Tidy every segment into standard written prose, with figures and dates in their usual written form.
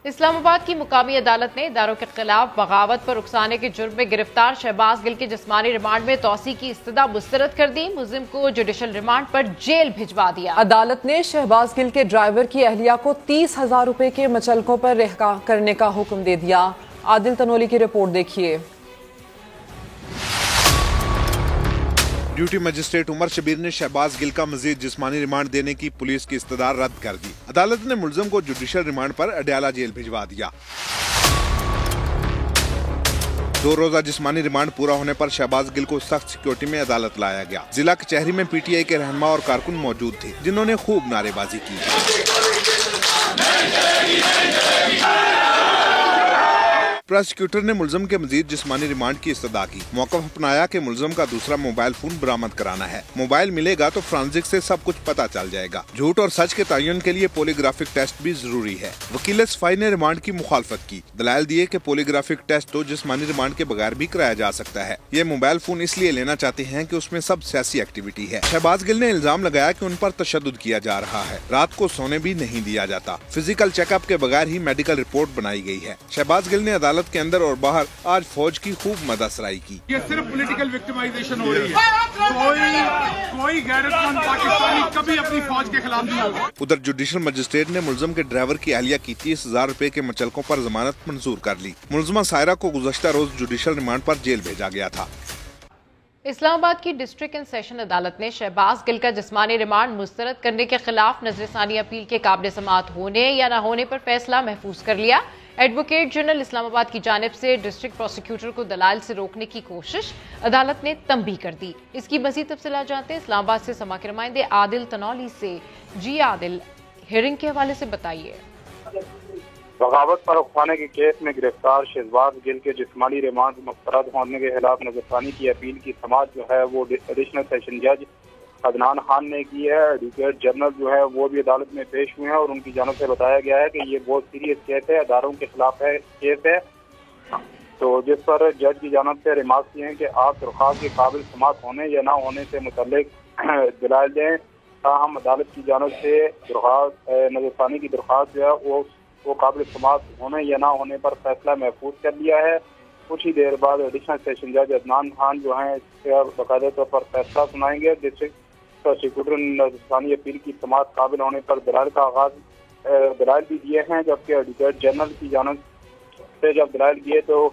اسلام آباد کی مقامی عدالت نے اداروں کے خلاف بغاوت پر اکسانے کے جرم میں گرفتار شہباز گل کے جسمانی ریمانڈ میں توسیع کی استدعا مسترد کر دی. ملزم کو جوڈیشل ریمانڈ پر جیل بھجوا دیا. عدالت نے شہباز گل کے ڈرائیور کی اہلیہ کو 30,000 روپے کے مچلکوں پر رہا کرنے کا حکم دے دیا. عادل تنولی کی رپورٹ دیکھیے. ڈیوٹی مجسٹریٹ عمر شبیر نے شہباز گل کا مزید جسمانی ریمانڈ دینے کی پولیس کی استدعا رد کر دی. عدالت نے ملزم کو جوڈیشل ریمانڈ پر اڈیالہ جیل بھجوا دیا. 2 روزہ جسمانی ریمانڈ پورا ہونے پر شہباز گل کو سخت سیکیورٹی میں عدالت لایا گیا. ضلع کچہری میں پی ٹی آئی کے رہنما اور کارکن موجود تھے جنہوں نے خوب نعرے بازی کی. پروسیکیوٹر نے ملزم کے مزید جسمانی ریمانڈ کی استدعا کی. موقف اپنایا کہ ملزم کا دوسرا موبائل فون برآمد کرانا ہے. موبائل ملے گا تو فرانزک سے سب کچھ پتہ چل جائے گا. جھوٹ اور سچ کے تعین کے لیے پولی گرافک ٹیسٹ بھی ضروری ہے. وکیل صفائی نے ریمانڈ کی مخالفت کی. دلائل دیے کہ پولی گرافک ٹیسٹ تو جسمانی ریمانڈ کے بغیر بھی کرایا جا سکتا ہے. یہ موبائل فون اس لیے لینا چاہتے ہیں کہ اس میں سب سیاسی ایکٹیویٹی ہے. شہباز گل نے الزام لگایا کہ ان پر تشدد کیا جا رہا ہے. رات کو سونے بھی نہیں دیا جاتا. فزیکل چیک اپ کے بغیر ہی میڈیکل رپورٹ بنائی گئی ہے. شہباز گل نے عدالت کے اندر اور باہر آج فوج کی خوب مداثرائی کی. یہ صرف پولیٹیکل وکٹمائزیشن ہو رہی ہے. کوئی غیرت مند پاکستانی کبھی اپنی فوج کے خلاف نہیں ہوگا. ادھر جوڈیشل مجسٹریٹ نے ملزم کے ڈرائیور کی اہلیہ کی 30,000 روپے کے مچلکوں پر ضمانت منظور کر لی. ملزمہ سائرہ کو گزشتہ روز جوڈیشل ریمانڈ پر جیل بھیجا گیا تھا. اسلام آباد کی ڈسٹرکٹ اینڈ سیشن عدالت نے شہباز گل کا جسمانی ریمانڈ مسترد کرنے کے خلاف نظر ثانی اپیل کے قابل سماعت ہونے یا نہ ہونے پر فیصلہ محفوظ کر لیا. ایڈوکیٹ جنرل اسلام آباد کی جانب سے ڈسٹرکٹ پروسیکیوٹر کو دلائل سے روکنے کی کوشش عدالت نے تنبیہ کر دی. اس کی مزید تفصیلات جانتے ہیں اسلام آباد سے سما کے نمائندے عادل تنولی سے. جی عادل، ہیئرنگ کے حوالے سے بتائیے. بغاوت پر اکسانے کے کیس میں گرفتار شہباز گل کے جسمانی ریمانڈ مسترد ہونے کے خلاف نظرثانی کی اپیل کی سماعت جو ہے وہ ایڈیشنل سیشن جج عدنان خان نے کی ہے. ایڈوکیٹ جنرل جو ہے وہ بھی عدالت میں پیش ہوئے ہیں اور ان کی جانب سے بتایا گیا ہے کہ یہ بہت سیریس کیس ہے، اداروں کے خلاف ہے کیس ہے. تو جس پر جج کی جانب سے ریمارکس کیے ہیں کہ آپ درخواست کے قابل سماعت ہونے یا نہ ہونے سے متعلق دلائل دیں. تاہم عدالت کی جانب سے درخواست نظرثانی کی درخواست جو ہے وہ قابل سماعت ہونے یا نہ ہونے پر فیصلہ محفوظ کر لیا ہے. کچھ ہی دیر بعد ایڈیشنل سیشن جج عدنان خان جو ہیں اس کے باقاعدہ طور پر فیصلہ سنائیں گے. ڈسٹرکٹ پروسیکیوٹر نے نظرثانی اپیل کی سماعت قابل ہونے پر دلائل کا آغاز دلائل بھی دیے ہیں، جبکہ ایڈوکیٹ جنرل کی جانب سے جب دلائل دیے تو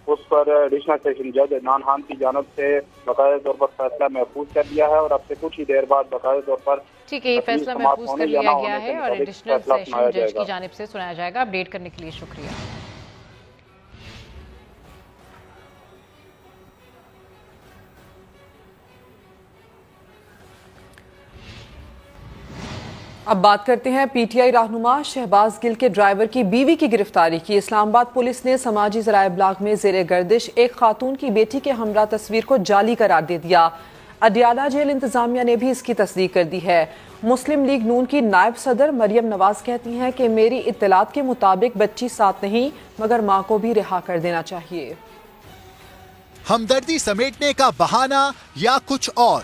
اس پر ایڈیشنل سیشن جج عدنان خان کی جانب سے باقاعدہ طور پر فیصلہ محفوظ کر لیا ہے اور اب سے کچھ ہی دیر بعد باقاعدہ طور پر ٹھیک ہے یہ فیصلہ محفوظ کر لیا گیا ہے اور ایڈیشنل سیشن جج کی جانب سے سنایا جائے گا. اپڈیٹ کرنے کے لیے شکریہ. اب بات کرتے ہیں پی ٹی آئی رہنما شہباز گل کے ڈرائیور کی بیوی کی گرفتاری کی. اسلام آباد پولیس نے سماجی ذرائع ابلاغ میں زیر گردش ایک خاتون کی بیٹی کے ہمراہ تصویر کو جعلی قرار دے دیا. اڈیالہ جیل انتظامیہ نے بھی اس کی تصدیق کر دی ہے. مسلم لیگ نون کی نائب صدر مریم نواز کہتی ہیں کہ میری اطلاعات کے مطابق بچی ساتھ نہیں مگر ماں کو بھی رہا کر دینا چاہیے. ہمدردی سمیٹنے کا بہانہ یا کچھ اور؟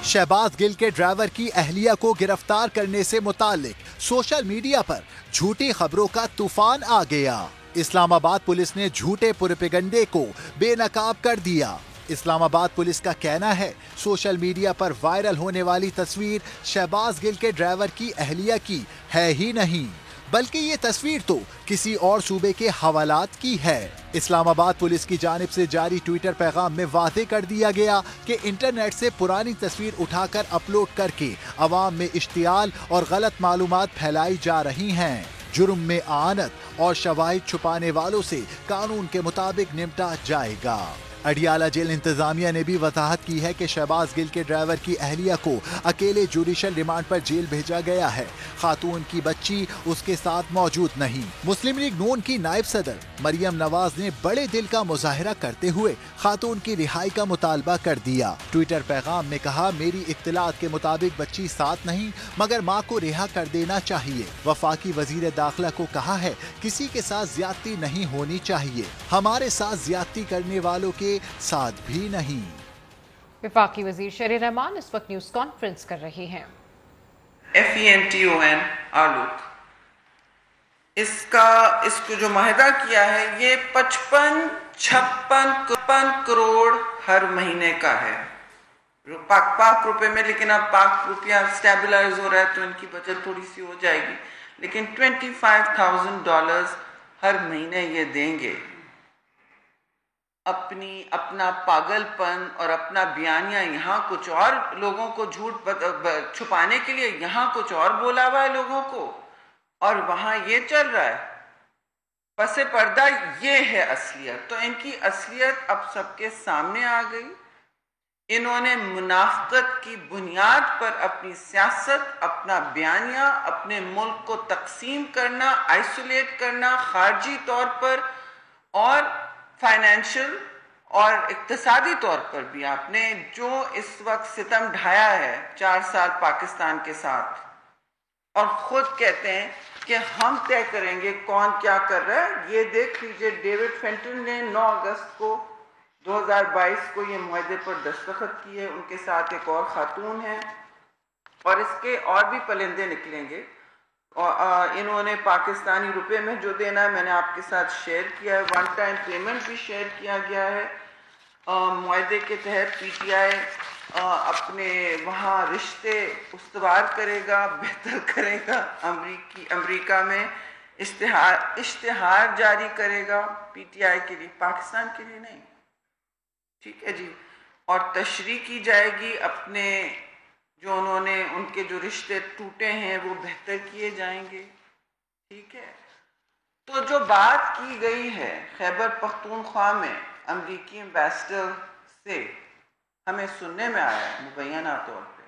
شہباز گل کے ڈرائیور کی اہلیہ کو گرفتار کرنے سے متعلق سوشل میڈیا پر جھوٹی خبروں کا طوفان آ گیا. اسلام آباد پولیس نے جھوٹے پروپیگنڈے کو بے نقاب کر دیا. اسلام آباد پولیس کا کہنا ہے سوشل میڈیا پر وائرل ہونے والی تصویر شہباز گل کے ڈرائیور کی اہلیہ کی ہے ہی نہیں، بلکہ یہ تصویر تو کسی اور صوبے کے حوالات کی ہے. اسلام آباد پولیس کی جانب سے جاری ٹویٹر پیغام میں واضح کر دیا گیا کہ انٹرنیٹ سے پرانی تصویر اٹھا کر اپلوڈ کر کے عوام میں اشتعال اور غلط معلومات پھیلائی جا رہی ہیں. جرم میں اعانت اور شواہد چھپانے والوں سے قانون کے مطابق نمٹا جائے گا. اڈیالہ جیل انتظامیہ نے بھی وضاحت کی ہے کہ شہباز گل کے ڈرائیور کی اہلیہ کو اکیلے جوڈیشل ریمانڈ پر جیل بھیجا گیا ہے. خاتون کی بچی اس کے ساتھ موجود نہیں. مسلم لیگ نون کی نائب صدر مریم نواز نے بڑے دل کا مظاہرہ کرتے ہوئے خاتون کی رہائی کا مطالبہ کر دیا. ٹویٹر پیغام میں کہا، میری اطلاعات کے مطابق بچی ساتھ نہیں مگر ماں کو رہا کر دینا چاہیے. وفاقی وزیر داخلہ کو کہا ہے کسی کے ساتھ زیادتی نہیں ہونی چاہیے، ہمارے ساتھ زیادتی کرنے والوں کے ساتھ بھی نہیں. وفاقی وزیر شہر رحمان اس وقت نیوز کانفرنس کر رہے ہیں. FENTON آلوک اس کو جو معاہدہ کیا ہے یہ 56 کروڑ ہر مہینے کا ہے پاک روپے میں، لیکن اب پاک روپیہ سٹیبلائز ہو رہا ہے تو ان کی بچت تھوڑی سی ہو جائے گی، لیکن $25,000 ہر مہینے یہ دیں گے اپنا پاگل پن اور اپنا بیانیہ یہاں کچھ اور لوگوں کو جھوٹ چھپانے کے لیے یہاں کچھ اور بولا ہوا ہے لوگوں کو، اور وہاں یہ چل رہا ہے پس پردہ یہ ہے اصلیت۔ تو ان کی اصلیت اب سب کے سامنے آ گئی۔ انہوں نے منافقت کی بنیاد پر اپنی سیاست، اپنا بیانیہ، اپنے ملک کو تقسیم کرنا، آئسولیٹ کرنا خارجی طور پر اور فائنینشل اور اقتصادی طور پر بھی۔ آپ نے جو اس وقت ستم ڈھایا ہے 4 سال پاکستان کے ساتھ، اور خود کہتے ہیں کہ ہم طے کریں گے کون کیا کر رہا ہے۔ یہ دیکھ لیجئے ڈیوڈ فینٹن نے 9 اگست کو 2022 کو یہ معاہدے پر دستخط کیے، ان کے ساتھ ایک اور خاتون ہے، اور اس کے اور بھی پلندے نکلیں گے۔ انہوں نے پاکستانی روپے میں جو دینا ہے میں نے آپ کے ساتھ شیئر کیا ہے، ون ٹائم پیمنٹ بھی شیئر کیا گیا ہے۔ معاہدے کے تحت پی ٹی آئی اپنے وہاں رشتے استوار کرے گا، بہتر کرے گا، امریکہ میں اشتہار جاری کرے گا پی ٹی آئی کے لیے، پاکستان کے لیے نہیں، ٹھیک ہے جی۔ اور تشریح کی جائے گی اپنے جو انہوں نے ان کے جو رشتے ٹوٹے ہیں وہ بہتر کیے جائیں گے، ٹھیک ہے۔ تو جو بات کی گئی ہے خیبر پختونخوا میں امریکی ایمبیسڈر سے ہمیں سننے میں آیا مبینہ طور پہ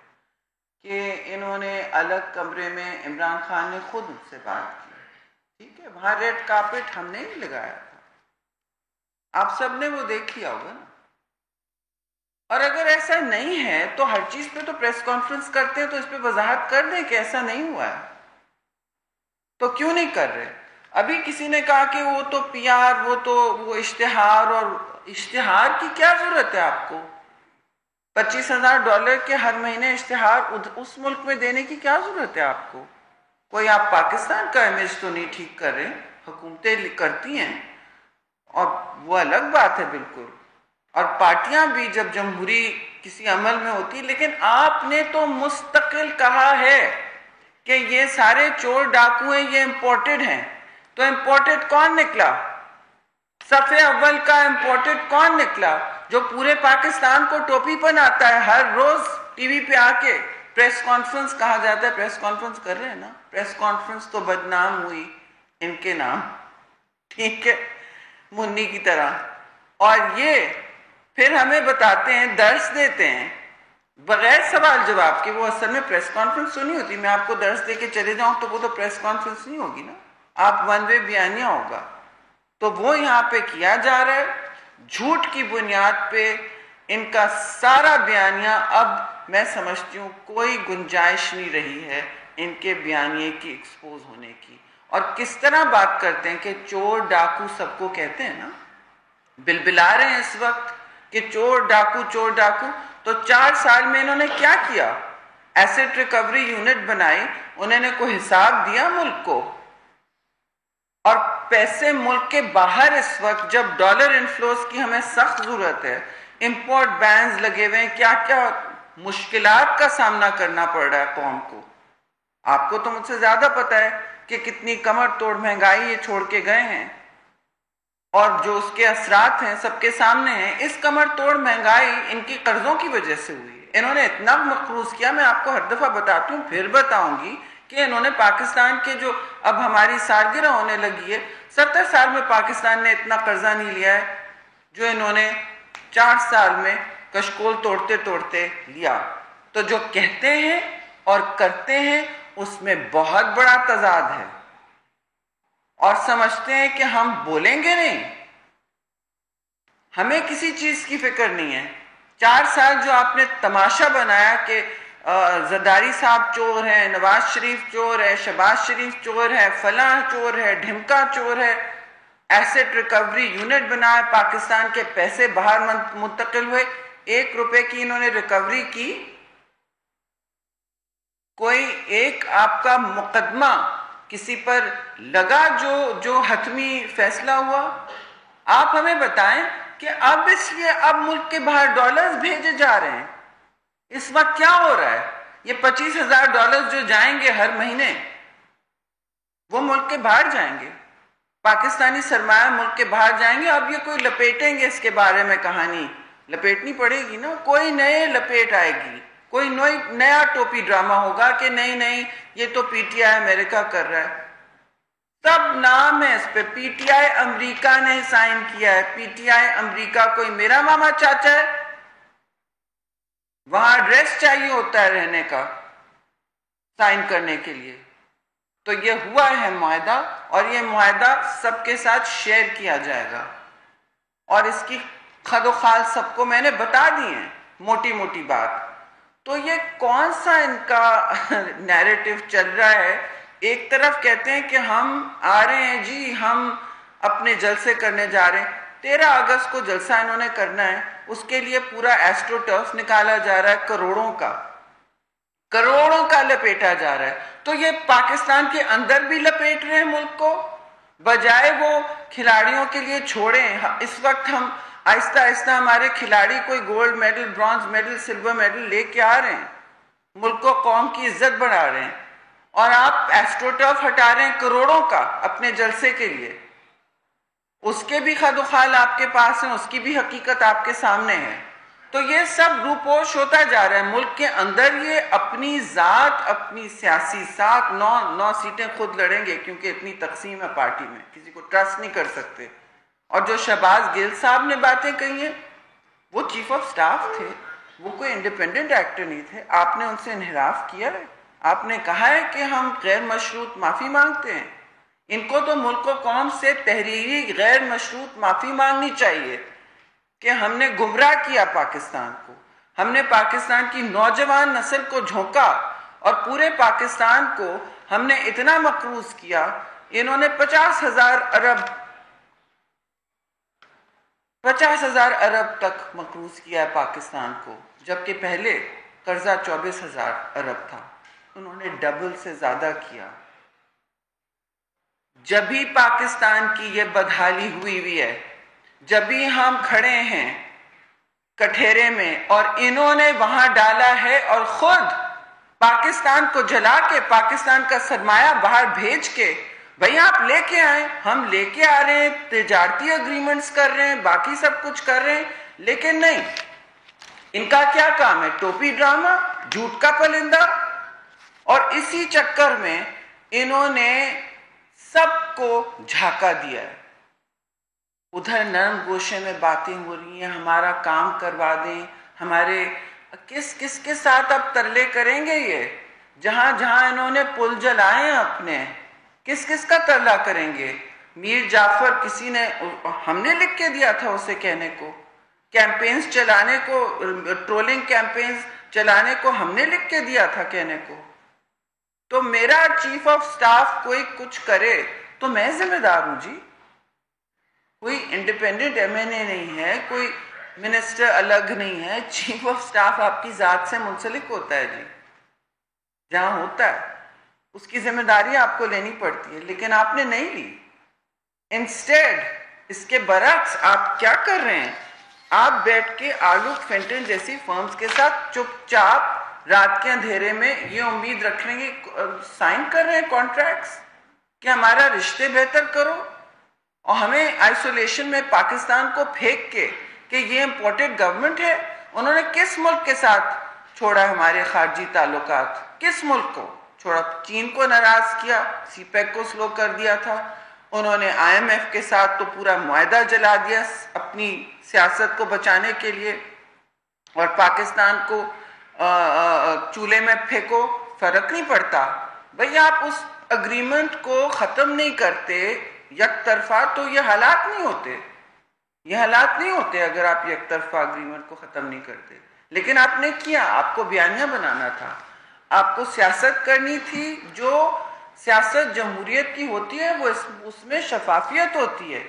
کہ انہوں نے الگ کمرے میں عمران خان نے خود ان سے بات کی، ٹھیک ہے، وہاں ریڈ کارپٹ ہم نے نہیں لگایا تھا، آپ سب نے وہ دیکھ لیا ہوگا نا۔ اور اگر ایسا نہیں ہے تو ہر چیز پہ تو پریس کانفرنس کرتے ہیں تو اس پہ وضاحت کر دیں کہ ایسا نہیں ہوا ہے، تو کیوں نہیں کر رہے؟ ابھی کسی نے کہا کہ وہ تو پی آر، وہ اشتہار، اور اشتہار کی کیا ضرورت ہے آپ کو؟ $25,000 کے ہر مہینے اشتہار اس ملک میں دینے کی کیا ضرورت ہے آپ کو؟ کوئی آپ پاکستان کا امیج تو نہیں ٹھیک کر رہے، حکومتیں کرتی ہیں اور وہ الگ بات ہے بالکل، اور پارٹیاں بھی جب جمہوری کسی عمل میں ہوتی، لیکن آپ نے تو مستقل کہا ہے کہ یہ سارے چور ڈاکو ہیں، یہ امپورٹڈ ہیں، تو امپورٹڈ کون نکلا؟ صفحے اول کا امپورٹڈ کون نکلا؟ جو پورے پاکستان کو ٹوپی پہناتا ہے، ہر روز ٹی وی پہ آ کے پریس کانفرنس کہا جاتا ہے، پریس کانفرنس کر رہے ہیں نا، پریس کانفرنس تو بدنام ہوئی ان کے نام، ٹھیک ہے، منی کی طرح، اور یہ پھر ہمیں بتاتے ہیں، درس دیتے ہیں بغیر سوال جواب کے۔ وہ اصل میں پریس کانفرنس سنی ہوتی، میں آپ کو درس دے کے چلے جاؤں تو وہ تو پریس کانفرنس نہیں ہوگی نا، آپ ون وے بیانیہ ہوگا، تو وہ یہاں پہ کیا جا رہا ہے جھوٹ کی بنیاد پہ۔ ان کا سارا بیانیہ اب میں سمجھتی ہوں کوئی گنجائش نہیں رہی ہے ان کے بیانیے کی ایکسپوز ہونے کی، اور کس طرح بات کرتے ہیں کہ چور ڈاکو سب کو کہتے ہیں نا، بلبلا رہے ہیں اس وقت کہ چور ڈاکو چور ڈاکو۔ تو 4 سال میں انہوں نے کیا کیا؟ ایسٹ ریکوری یونٹ بنائی، انہوں نے کوئی حساب دیا ملک کو، اور پیسے ملک کے باہر اس وقت جب ڈالر انفلوز کی ہمیں سخت ضرورت ہے، امپورٹ بینز لگے ہوئے ہیں، کیا کیا مشکلات کا سامنا کرنا پڑ رہا ہے قوم کو۔ آپ کو تو مجھ سے زیادہ پتہ ہے کہ کتنی کمر توڑ مہنگائی یہ چھوڑ کے گئے ہیں، اور جو اس کے اثرات ہیں سب کے سامنے ہیں۔ اس کمر توڑ مہنگائی ان کی قرضوں کی وجہ سے ہوئی ہے، انہوں نے اتنا مقروض کیا، میں آپ کو ہر دفعہ بتاتی ہوں، پھر بتاؤں گی کہ انہوں نے پاکستان کے جو اب ہماری سالگرہ ہونے لگی ہے، 70 سال میں پاکستان نے اتنا قرضہ نہیں لیا ہے جو انہوں نے 4 سال میں کشکول توڑتے توڑتے لیا۔ تو جو کہتے ہیں اور کرتے ہیں اس میں بہت بڑا تضاد ہے، اور سمجھتے ہیں کہ ہم بولیں گے نہیں، ہمیں کسی چیز کی فکر نہیں ہے۔ 4 سال جو آپ نے تماشا بنایا کہ زرداری صاحب چور ہے، نواز شریف چور ہے، شہباز شریف چور ہے، فلاں چور ہے، ڈھمکا چور ہے، ایسٹ ریکوری یونٹ بنایا، پاکستان کے پیسے باہر منتقل ہوئے، $1 کی انہوں نے ریکوری کی، کوئی ایک آپ کا مقدمہ کسی پر لگا جو حتمی فیصلہ ہوا؟ آپ ہمیں بتائیں کہ اب اس لیے اب ملک کے باہر ڈالرز بھیجے جا رہے ہیں. اس وقت کیا ہو رہا ہے؟ یہ 25,000 ڈالرز جو جائیں گے ہر مہینے وہ ملک کے باہر جائیں گے. پاکستانی سرمایہ ملک کے باہر جائیں گے. اب یہ کوئی لپیٹیں گے اس کے بارے میں کہانی لپیٹنی پڑے گی نا. کوئی نئے لپیٹ آئے گی, کوئی نیا ٹوپی ڈرامہ ہوگا کہ نہیں یہ تو پی ٹی آئی امریکہ کر رہا ہے. سب نام ہے اس پہ. پی ٹی آئی امریکہ نے سائن کیا ہے. پی ٹی آئی امریکہ کوئی میرا ماما چاچا ہے؟ وہاں ایڈریس چاہیے ہوتا ہے رہنے کا سائن کرنے کے لیے. تو یہ ہوا ہے معاہدہ, اور یہ معاہدہ سب کے ساتھ شیئر کیا جائے گا, اور اس کی خد و خال سب کو میں نے بتا دی ہیں موٹی موٹی بات. تو یہ کون سا ان کا نیریٹو چل رہا ہے؟ ایک طرف کہتے ہیں کہ ہم آ رہے ہیں جی, ہم اپنے جلسے کرنے جا رہے ہیں. 13 اگست کو جلسہ انہوں نے کرنا ہے, اس کے لیے پورا ایسٹرو ٹرف نکالا جا رہا ہے, کروڑوں کا لپیٹا جا رہا ہے. تو یہ پاکستان کے اندر بھی لپیٹ رہے ہیں ملک کو, بجائے وہ کھلاڑیوں کے لیے چھوڑیں. اس وقت ہم آہستہ آہستہ ہمارے کھلاڑی کوئی gold medal, bronze medal, silver medal لے کے آ رہے ہیں, ملک کو قوم کی عزت بڑھا رہے ہیں, اور آپ ایسٹرو ٹرف ہٹا رہے ہیں کروڑوں کا اپنے جلسے کے لیے. اس کے بھی خد و خال آپ کے پاس ہیں, اس کی بھی حقیقت آپ کے سامنے ہے. تو یہ سب روپوش ہوتا جا رہا ہے ملک کے اندر. یہ اپنی ذات, اپنی سیاسی ساکھ, 9 سیٹیں خود لڑیں گے, کیونکہ اتنی تقسیم ہے پارٹی میں, کسی کو ٹرسٹ نہیں کر سکتے. اور جو شہباز گل صاحب نے باتیں کہی ہیں, وہ چیف آف سٹاف تھے, وہ کوئی انڈیپینڈنٹ ایکٹر نہیں تھے. آپ نے ان سے انحراف کیا ہے, آپ نے کہا ہے کہ ہم غیر مشروط معافی مانگتے ہیں. ان کو تو ملک و قوم سے تحریری غیر مشروط معافی مانگنی چاہیے کہ ہم نے گمراہ کیا پاکستان کو, ہم نے پاکستان کی نوجوان نسل کو جھونکا, اور پورے پاکستان کو ہم نے اتنا مقروض کیا. انہوں نے 50,000 ارب تک مقروض کیا ہے پاکستان کو, جبکہ پہلے قرضہ 24,000 ارب تھا. انہوں نے ڈبل سے زیادہ کیا. جبھی پاکستان کی یہ بدحالی ہوئی ہے, جبھی ہم کھڑے ہیں کٹھیرے میں, اور انہوں نے وہاں ڈالا ہے, اور خود پاکستان کو جلا کے, پاکستان کا سرمایہ باہر بھیج کے, بھئی آپ لے کے آئیں, ہم لے کے آ رہے ہیں, تجارتی اگریمنٹس کر رہے ہیں, باقی سب کچھ کر رہے ہیں, لیکن نہیں, ان کا کیا کام ہے؟ ٹوپی ڈرامہ, جھوٹ کا پلندہ. اور اسی چکر میں انہوں نے سب کو جھاکا دیا ہے. ادھر نرم گوشے میں باتیں ہو رہی ہیں, ہمارا کام کروا دیں, ہمارے کس کے ساتھ اب ترلے کریں گے یہ؟ جہاں انہوں نے پل جلائے ہیں اپنے, کس کا ترلا کریں گے؟ میر جعفر کسی نے, ہم نے لکھ کے دیا تھا اسے کہنے کو, کیمپینز چلانے کو, ٹرولنگ کیمپینز چلانے کو ہم نے لکھ کے دیا تھا کہنے کو. تو میرا چیف آف سٹاف کوئی کچھ کرے تو میں ذمہ دار ہوں جی. کوئی انڈیپینڈنٹ ایم این اے نہیں ہے, کوئی منسٹر الگ نہیں ہے. چیف آف سٹاف آپ کی ذات سے منسلک ہوتا ہے جی. جہاں ہوتا ہے اس کی ذمہ داری آپ کو لینی پڑتی ہے, لیکن آپ نے نہیں لی. انسٹیڈ اس کے برعکس آپ کیا کر رہے ہیں؟ آپ بیٹھ کے آلوک فینٹن جیسی فرمز کے ساتھ چپ چاپ رات کے اندھیرے میں یہ امید رکھ لیں گے, سائن کر رہے ہیں کانٹریکٹس کہ ہمارا رشتے بہتر کرو, اور ہمیں آئسولیشن میں پاکستان کو پھینک کے کہ یہ امپورٹڈ گورنمنٹ ہے. انہوں نے کس ملک کے ساتھ چھوڑا ہمارے خارجی تعلقات؟ کس ملک کو چھوڑا؟ چین کو ناراض کیا, سی پیک کو سلو کر دیا تھا. انہوں نے آئی ایم ایف کے ساتھ تو پورا معاہدہ جلا دیا اپنی سیاست کو بچانے کے لیے, اور پاکستان کو چولہے میں پھینکو, فرق نہیں پڑتا. بھئی آپ اس اگریمنٹ کو ختم نہیں کرتے یک طرفہ تو یہ حالات نہیں ہوتے اگر آپ یک طرفہ اگریمنٹ کو ختم نہیں کرتے. لیکن آپ نے کیا, آپ کو بیانیہ بنانا تھا, آپ کو سیاست کرنی تھی. جو سیاست جمہوریت کی ہوتی ہے وہ اس میں شفافیت ہوتی ہے.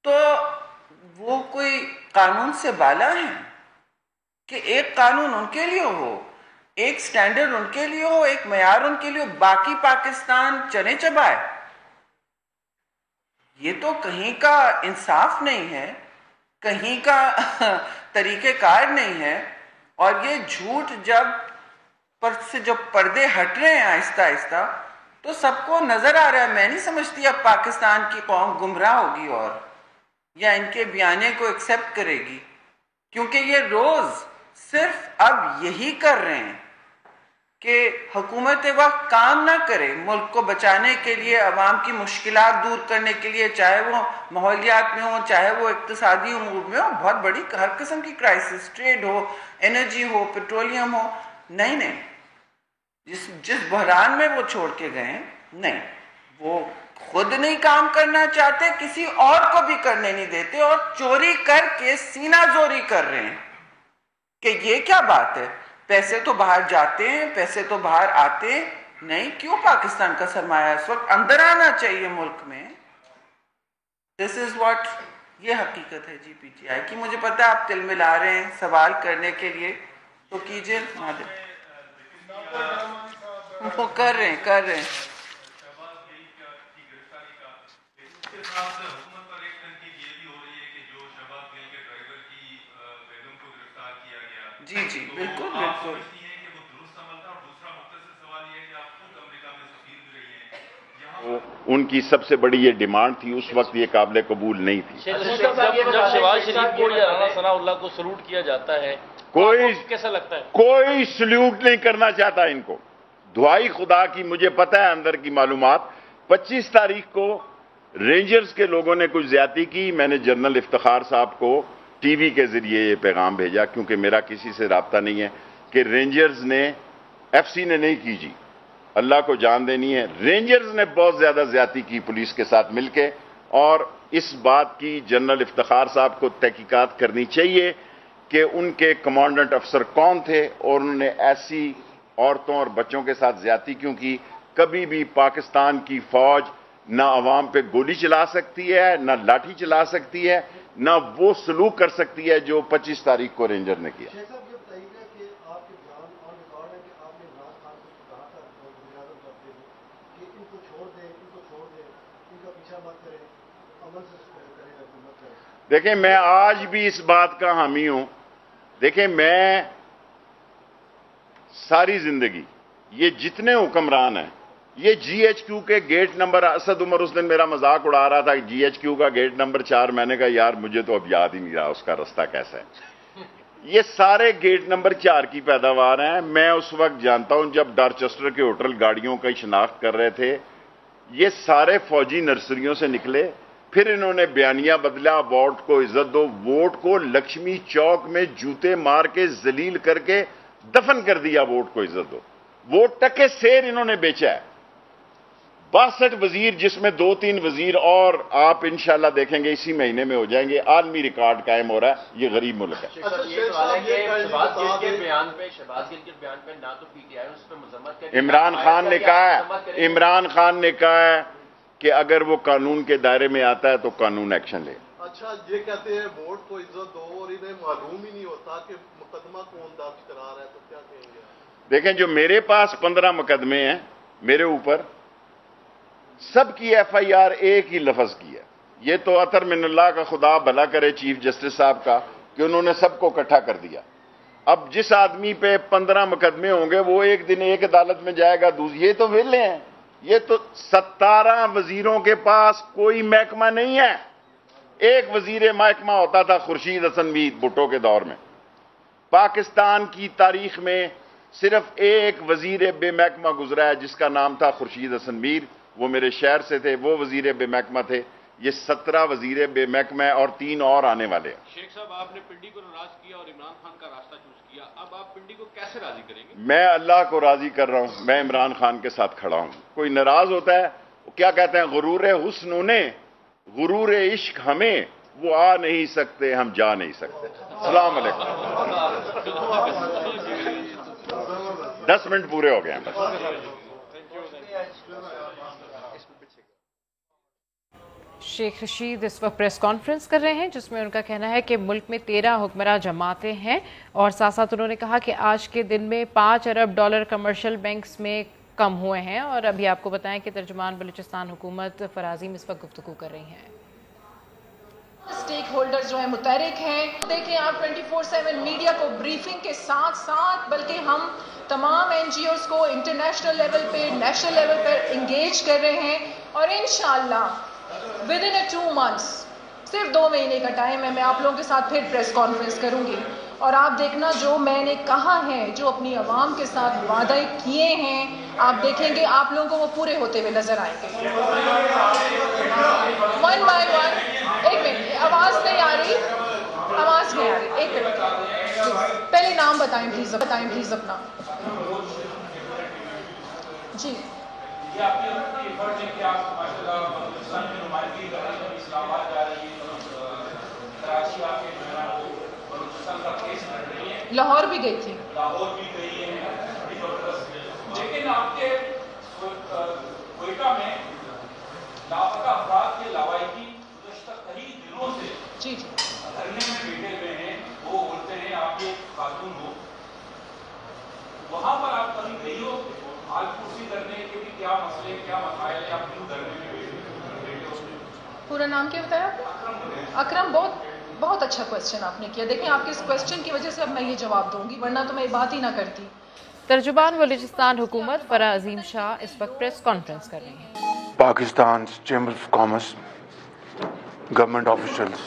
تو وہ کوئی قانون سے بالا ہیں کہ ایک قانون ان کے لیے ہو, ایک سٹینڈرڈ ان کے لیے ہو, ایک معیار ان کے لیے ہو, باقی پاکستان چنے چبائے. یہ تو کہیں کا انصاف نہیں ہے, کہیں کا طریقہ کار نہیں ہے. اور یہ جھوٹ جب پر سے جو پردے ہٹ رہے ہیں آہستہ آہستہ, تو سب کو نظر آ رہا ہے. میں نہیں سمجھتی اب پاکستان کی قوم گمراہ ہوگی اور یا ان کے بیانے کو ایکسیپٹ کرے گی, کیونکہ یہ روز صرف اب یہی کر رہے ہیں کہ حکومت وقت کام نہ کرے ملک کو بچانے کے لیے, عوام کی مشکلات دور کرنے کے لیے, چاہے وہ ماحولیات میں ہو, چاہے وہ اقتصادی امور میں ہو. بہت بڑی ہر قسم کی کرائسس, ٹریڈ ہو, انرجی ہو, پیٹرولیم ہو. نہیں, جس بحران میں وہ چھوڑ کے گئے, نہیں, وہ خود نہیں کام کرنا چاہتے, کسی اور کو بھی کرنے نہیں دیتے, اور چوری کر کے سینہ زوری کر رہے ہیں کہ یہ کیا بات ہے, پیسے تو باہر جاتے ہیں, پیسے تو باہر آتے نہیں, کیوں پاکستان کا سرمایہ اس وقت اندر آنا چاہیے ملک میں. دس از واٹ, یہ حقیقت ہے جی پی ٹی آئی کی. مجھے پتا آپ تل ملا رہے ہیں سوال کرنے کے لیے, تو کیجئے. وہ کر رہے ہیں. جی بالکل. ان کی سب سے بڑی یہ ڈیمانڈ تھی, اس وقت یہ قابل قبول نہیں تھی. جب شہباز شریف کو یا رانا ثناء اللہ کو سلوٹ کیا جاتا ہے, کیسا لگتا ہے؟ کوئی سلوٹ نہیں کرنا چاہتا ان کو. دعائی خدا کی, مجھے پتہ ہے اندر کی معلومات. 25 تاریخ کو رینجرز کے لوگوں نے کچھ زیادتی کی. میں نے جنرل افتخار صاحب کو ٹی وی کے ذریعے یہ پیغام بھیجا, کیونکہ میرا کسی سے رابطہ نہیں ہے, کہ رینجرز نے, ایف سی نے نہیں کی جی, اللہ کو جان دینی ہے, رینجرز نے بہت زیادہ زیادتی کی پولیس کے ساتھ مل کے. اور اس بات کی جنرل افتخار صاحب کو تحقیقات کرنی چاہیے کہ ان کے کمانڈنٹ افسر کون تھے, اور انہوں نے ایسی عورتوں اور بچوں کے ساتھ زیادتی کیوں کی. کبھی بھی پاکستان کی فوج نہ عوام پہ گولی چلا سکتی ہے, نہ لاٹھی چلا سکتی ہے, نہ وہ سلوک کر سکتی ہے جو 25 تاریخ کو رینجر نے کیا. دیکھیں, میں آج بھی اس بات کا حامی ہوں. دیکھیں, میں ساری زندگی یہ جتنے حکمران ہیں, یہ جی ایچ کیو کے گیٹ نمبر, اسد عمر اس دن میرا مذاق اڑا رہا تھا, جی ایچ کیو کا گیٹ نمبر 4, میں نے کہا یار مجھے تو اب یاد ہی نہیں رہا اس کا رستہ کیسا ہے. یہ سارے گیٹ نمبر 4 کی پیداوار ہیں. میں اس وقت جانتا ہوں جب ڈارچسٹر کے ہوٹل گاڑیوں کی شناخت کر رہے تھے, یہ سارے فوجی نرسریوں سے نکلے. پھر انہوں نے بیانیہ بدلا, ووٹ کو عزت دو. ووٹ کو لکشمی چوک میں جوتے مار کے ذلیل کر کے دفن کر دیا. ووٹ کو عزت دو. ووٹ ٹکے سیر انہوں نے بیچا ہے. 62 وزیر, جس میں 2-3 وزیر اور آپ انشاءاللہ دیکھیں گے اسی مہینے میں ہو جائیں گے. عالمی ریکارڈ قائم ہو رہا ہے. یہ غریب ملک ہے. شہباز گل کے بیان پہ نہ تو پی ٹی آئی اس پہ مذمت کرتی, عمران خان نے کہا ہے کہ اگر وہ قانون کے دائرے میں آتا ہے تو قانون ایکشن لے. اچھا, یہ کہتے ہیں ووٹ کو عزت دو, اور انہیں معلوم ہی نہیں ہوتا کہ مقدمہ کون درج کرا رہا ہے, تو کیا کہیں گے؟ دیکھیں, جو میرے پاس 15 مقدمے ہیں میرے اوپر, سب کی ایف آئی آر ایک ہی لفظ کی ہے. یہ تو عطر من اللہ کا خدا بھلا کرے چیف جسٹس صاحب کا کہ انہوں نے سب کو اکٹھا کر دیا. اب جس آدمی پہ 15 مقدمے ہوں گے وہ ایک دن ایک عدالت میں جائے گا, یہ تو ویلے ہیں. یہ تو 17 وزیروں کے پاس کوئی محکمہ نہیں ہے. ایک وزیر محکمہ ہوتا تھا خورشید حسن میت بھٹو کے دور میں. پاکستان کی تاریخ میں صرف ایک وزیر بے محکمہ گزرا ہے جس کا نام تھا خورشید حسن میر. وہ میرے شہر سے تھے, وہ وزیر بے محکمہ تھے. یہ 17 وزیر بے محکمہ اور 3 اور آنے والے ہیں. شیخ صاحب, آپ نے پنڈی کو ناراض کیا اور عمران خان کا راستہ چوز کیا, اب آپ پنڈی کو کیسے راضی کریں گے؟ میں اللہ کو راضی کر رہا ہوں. میں عمران خان کے ساتھ کھڑا ہوں. کوئی ناراض ہوتا ہے, کیا کہتے ہیں, غرور حسن انہیں, غرور عشق ہمیں, وہ آ نہیں سکتے ہم جا نہیں سکتے. السلام علیکم. 10 منٹ پورے ہو گئے ہیں. शेख रशीद इस वक्त प्रेस कॉन्फ्रेंस कर रहे हैं जिसमें उनका कहना है कि मुल्क में 13 हुक्मरान जमातें हैं और साथ साथ उन्होंने कहा कि आज के दिन में $5 अरब कमर्शियल बैंक्स में कम हुए हैं। और अभी आपको बताएं कि तर्जुमान बलूचिस्तान हुकूमत फराजीम इस वक्त गुफ्तगू कर रही हैं। स्टेक होल्डर्स जो है मुतहरिक हैं। देखें आप 24/7 मीडिया को ब्रीफिंग के साथ साथ बल्कि हम तमाम NGOs को इंटरनेशनल लेवल पे नेशनल लेवल पर इंगेज कर रहे हैं और इंशाल्लाह विद इन 2 months, सिर्फ 2 महीने का टाइम है, मैं आप लोगों के साथ फिर प्रेस कॉन्फ्रेंस करूंगी और आप देखना जो मैंने कहा है, जो अपनी आवाम के साथ वादा किए हैं, आप देखेंगे आप लोगों को वो पूरे होते हुए नजर आएंगे। 1 by 1। एक मिनट, आवाज नहीं आ रही, आवाज नहीं आ रही, एक मिनट पहले नाम बताएं प्लीज अपना जी। लाहौर भी गई थी, लेकिन आपके क्वेटा में लापता अफराद के लवाहिकी कई दिनों से जी धरने में बैठे हुए हैं। वो बोलते हैं आप ये खातून हो, वहां पर आप कभी गई हो हाल कुर्सी करने के भी क्या मसले क्या मसाइल है, आप क्यों धरने में बैठे हो? पूरा नाम क्या बताया आपने? अकरम। बहुत अच्छा क्वेश्चन आपने किया। देखिए आपके इस क्वेश्चन की वजह से अब मैं ये जवाब दूंगी, वरना तो मैं ये बात ही ना करती। तर्जुमान बलूचिस्तान हुकूमत फरा अजीम शाह इस वक्त प्रेस कॉन्फ्रेंस कर रही हैं। Pakistan chamber of commerce, government officials,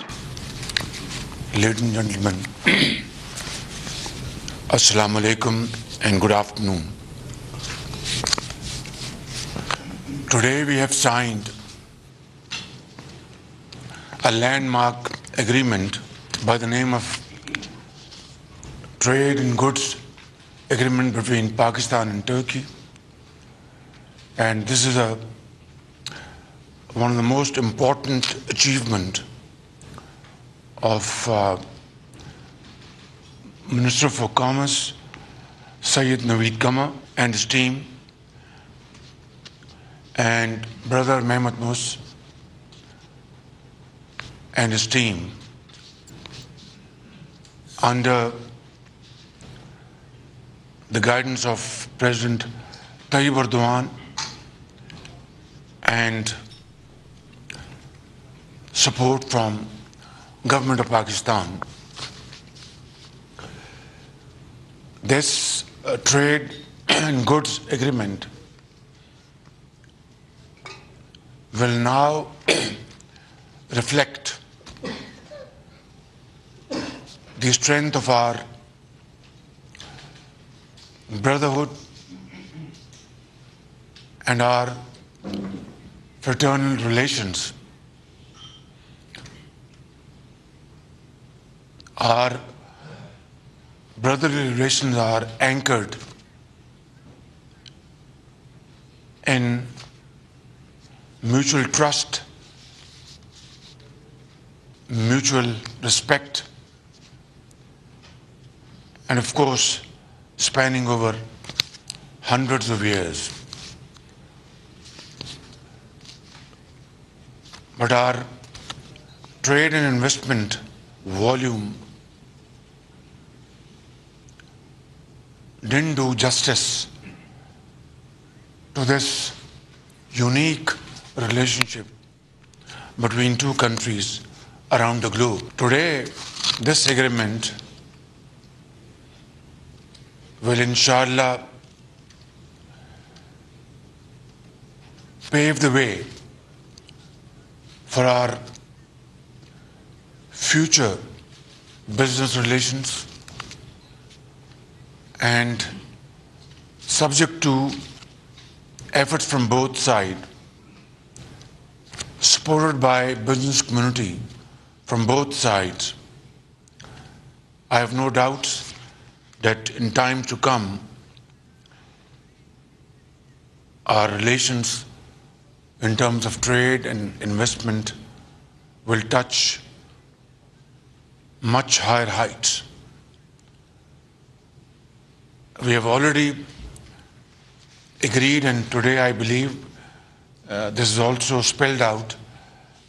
ladies and gentlemen, Assalamu alaikum and good afternoon. Today we have signed a landmark agreement by the name of Trade in Goods Agreement between Pakistan and Turkey, and this is one of the most important achievement of Minister for Commerce Syed Naveed Kama and his team and Brother Mehmet Mus and his team under the guidance of President Tayyip Erdogan and support from Government of Pakistan. This trade and goods agreement will now reflect the strength of our brotherhood and our fraternal relations. Our brotherly relations are anchored in mutual trust, mutual respect, and of course, spanning over hundreds of years. But our trade and investment volume didn't do justice to this unique relationship between two countries around the globe. Today, this agreement will inshallah pave the way for our future business relations, and subject to efforts from both sides, supported by business community from both sides, I have no doubts that in time to come, our relations in terms of trade and investment will touch much higher heights. We have already agreed, and today I believe this is also spelled out,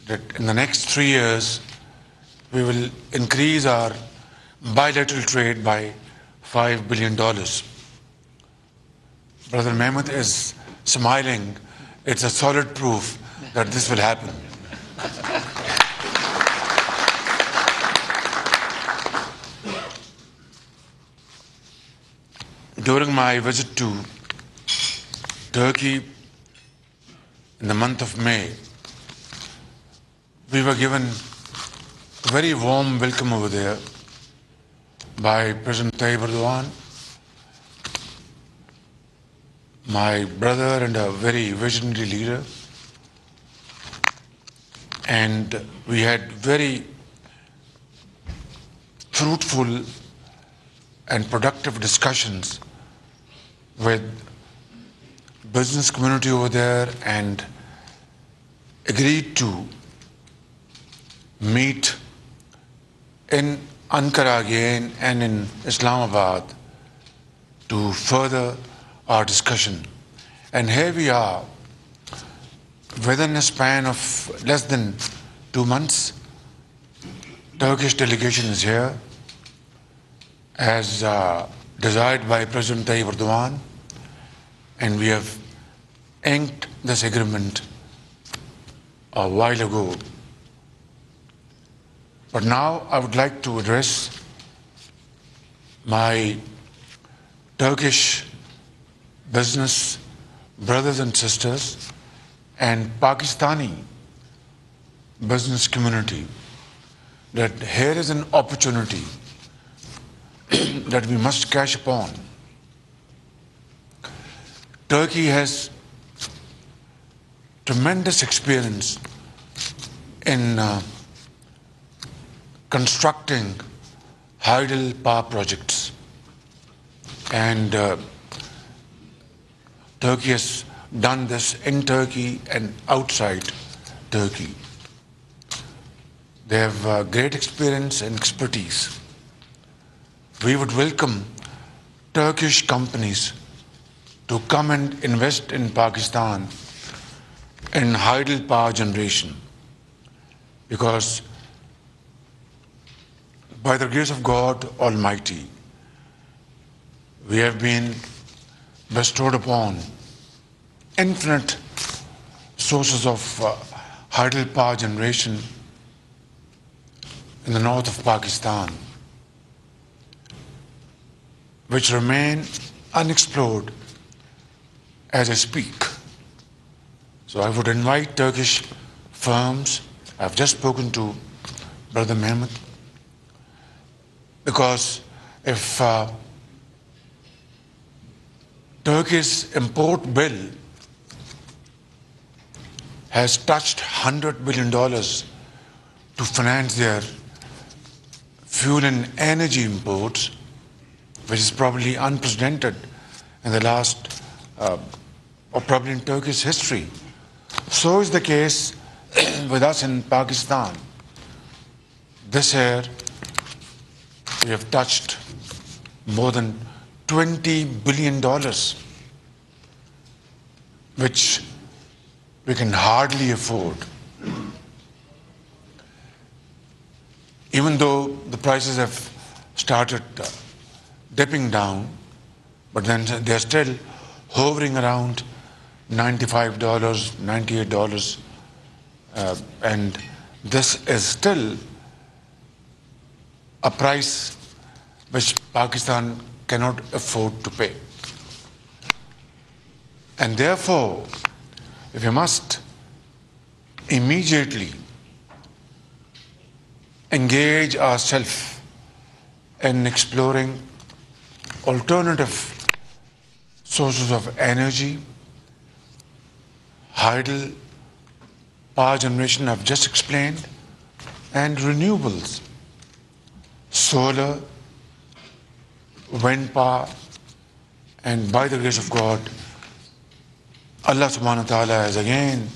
that in the next 3 years, we will increase our bilateral trade by $5 billion. Brother Mehmet is smiling. It's a solid proof that this will happen. During my visit to Turkey in the month of May, we were given a very warm welcome over there by President Tayyip Erdogan, my brother and a very visionary leader. And we had very fruitful and productive discussions with business community over there, and agreed to meet in Ankara again and in Islamabad to further our discussion. And here we are, within a span of less than 2 months, Turkish delegation is here, as desired by President Tayyip Erdogan, and we have inked this agreement a while ago. But now I would like to address my Turkish business brothers and sisters and Pakistani business community that here is an opportunity that we must cash upon. Turkey has tremendous experience in constructing hydel power projects, and Turkey has done this in Turkey and outside Turkey. They have great experience and expertise. We would welcome Turkish companies to come and invest in Pakistan in hydel power generation, because by the grace of God Almighty, we have been bestowed upon infinite sources of hydel power generation in the north of Pakistan, which remain unexplored as I speak. So I would invite Turkish firms. I've just spoken to Brother Mehmet, because if Turkey's import bill has touched $100 billion to finance their fuel and energy imports, which is probably unprecedented in the last, or probably in Turkey's history. So is the case with us in Pakistan. This year, we have touched more than $20 billion, which we can hardly afford. Even though the prices have started dipping down, but then they're still hovering around $95, $98, and this is still a price which Pakistan cannot afford to pay. And therefore, if we must immediately engage ourselves in exploring alternative sources of energy, hydel power generation I've just explained, and renewables, solar, wind power, and by the grace of God, Allah subhanahu wa ta'ala has again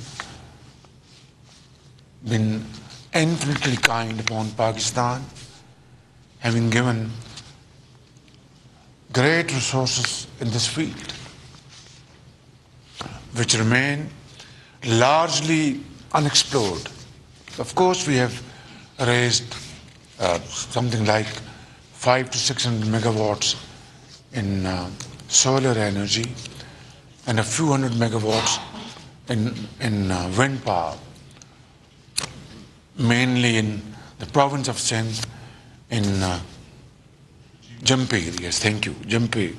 been infinitely kind upon Pakistan, having given great resources in this field, which remain largely unexplored. Of course, we have raised something like 500 to 600 megawatts in solar energy and a few hundred megawatts in wind power, mainly in the province of Sindh, in Jampir. Yes, thank you, Jampir.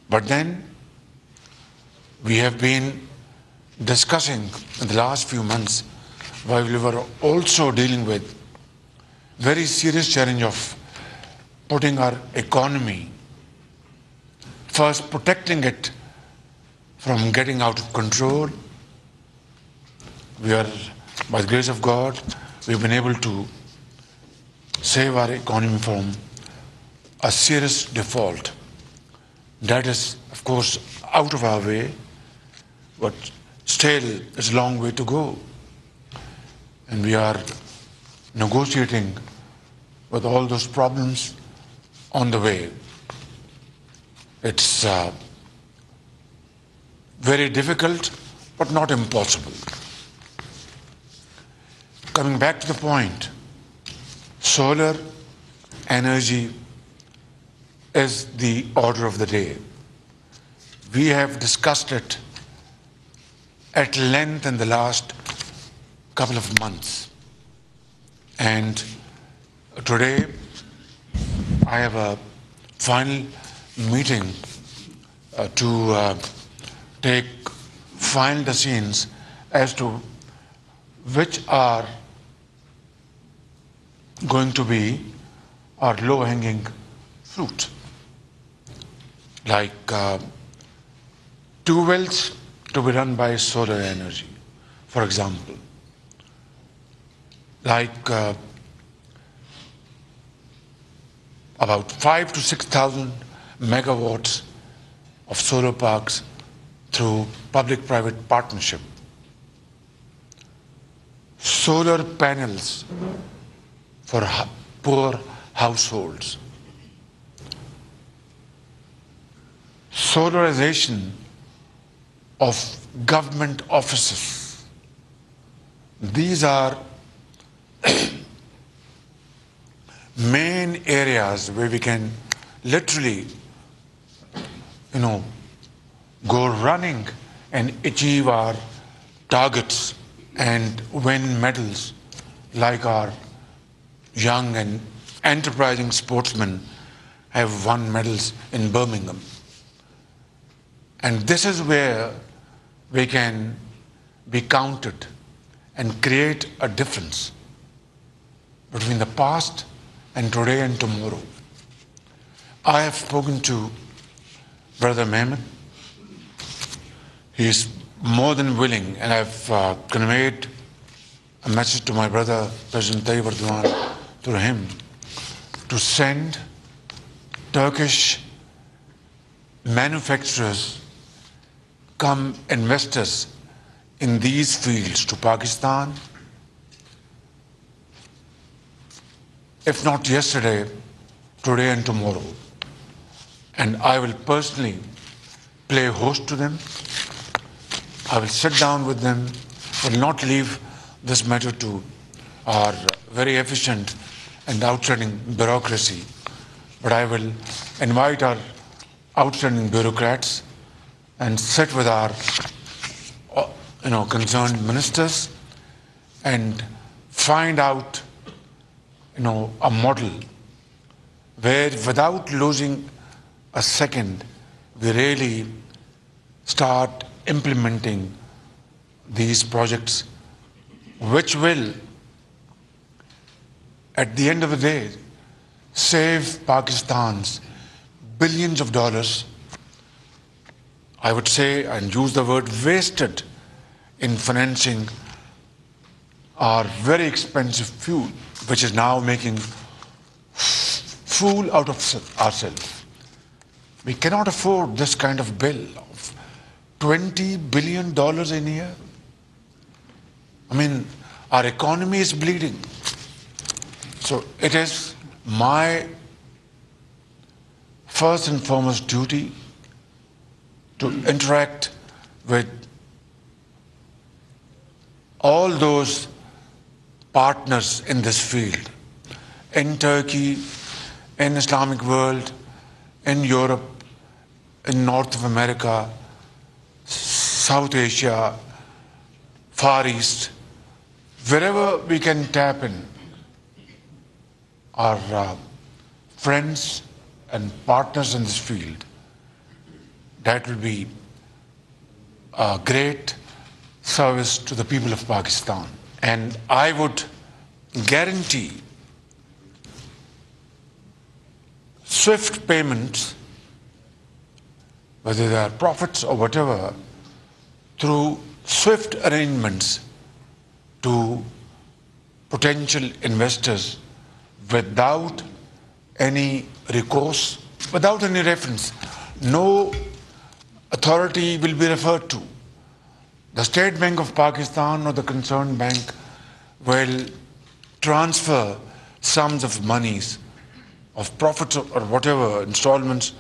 But then we have been discussing in the last few months, while we were also dealing with very serious challenge of putting our economy, first protecting it from getting out of control. We are, by the grace of God, we've been able to save our economy from a serious default. That is, of course, out of our way, but still it's a long way to go. And we are negotiating with all those problems on the way. It's very difficult, but not impossible. Coming back to the point, solar energy is the order of the day. We have discussed it at length in the last couple of months. And today, I have a final meeting to take final decisions as to which are going to be our low-hanging fruit. Like 2 wells to be run by solar energy, for example. Like about 5,000 to 6,000 megawatts of solar parks through public-private partnership. Solar panels for poor households. Solarization of government offices. These are main areas where we can literally, go running and achieve our targets and win medals like our young and enterprising sportsmen have won medals in Birmingham. And this is where we can be counted and create a difference between the past and today and tomorrow. I have spoken to Brother Mehmet. He is more than willing, and I've conveyed a message to my brother, President Tayyip Erdogan, through him, to send Turkish manufacturers, come investors in these fields to Pakistan. If not yesterday, today and tomorrow. And I will personally play host to them. I will sit down with them, will not leave this matter to our very efficient and outstanding bureaucracy, but I will invite our outstanding bureaucrats and sit with our concerned ministers and find out a model where, without losing a second, we really start implementing these projects, which will, at the end of the day, save Pakistan's billions of dollars, I would say, and use the word wasted, in financing our very expensive fuel, which is now making fool out of ourselves. We cannot afford this kind of bill of $20 billion in a year. I mean, our economy is bleeding. So it is my first and foremost duty to interact with all those partners in this field, in Turkey, in Islamic world, in Europe, in North of America, South Asia, Far East, wherever we can tap in our friends and partners in this field. That will be a great service to the people of Pakistan. And I would guarantee swift payments, whether they are profits or whatever, through swift arrangements to potential investors without any recourse, without any reference. No authority will be referred to. The State Bank of Pakistan or the concerned bank will transfer sums of monies, of profits or whatever, installments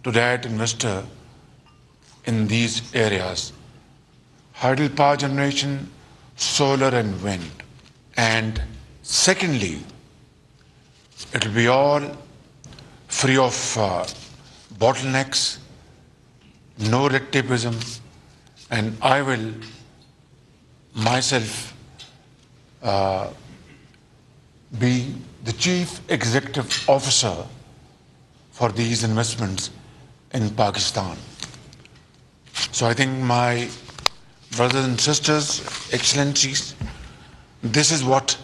to that investor in these areas. Hydel power generation, solar and wind. And secondly, it will be all free of bottlenecks, no red tapeism, and I will myself be the chief executive officer for these investments in Pakistan. So I think my brothers and sisters, excellencies, this is what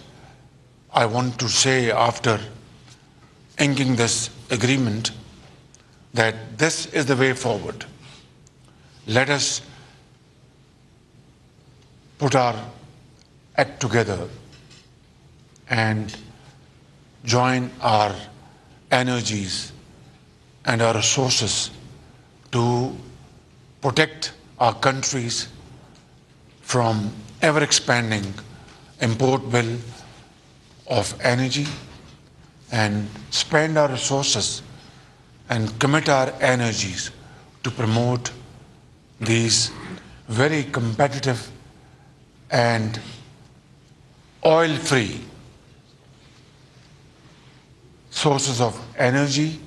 I want to say after inking this agreement, that this is the way forward. Let us put our act together and join our energies and our resources to protect our countries from ever-expanding import bill of energy, and spend our resources and commit our energies to promote these very competitive and oil-free sources of energy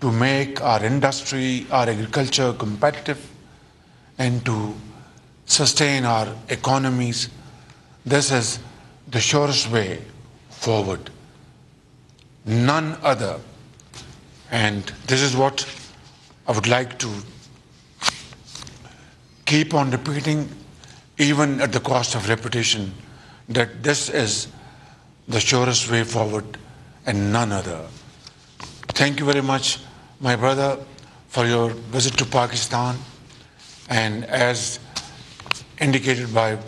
to make our industry, our agriculture competitive and to sustain our economies. This is the surest way forward. None other. And this is what I would like to keep on repeating, even at the cost of repetition, that this is the surest way forward and none other. Thank you very much, my brother, for your visit to Pakistan. And as indicated by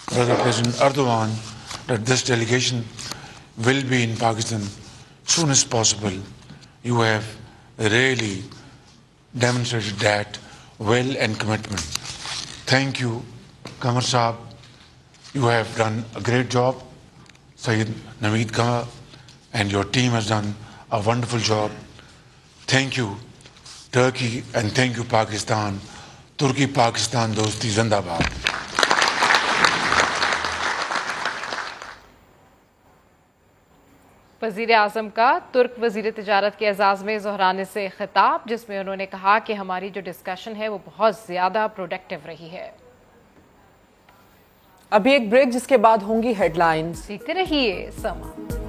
Brother President Erdogan, that this delegation will be in Pakistan soon as possible. You have really demonstrated that will and commitment. Thank you, Qamar Saab. You have done a great job. Sayyid Naveed Qamar and your team has done a wonderful job. Thank you, Turkey, and thank you, Pakistan. Turkey Pakistan dosti zindabad. वज़ीर आज़म का तुर्क वज़ीर तिजारत के एजाज़ में ज़ोहराने से खिताब, जिसमें उन्होंने कहा कि हमारी जो डिस्कशन है वो बहुत ज़्यादा प्रोडक्टिव रही है। अभी एक ब्रेक, जिसके बाद होंगी हेडलाइंस। देखते रहिए समा।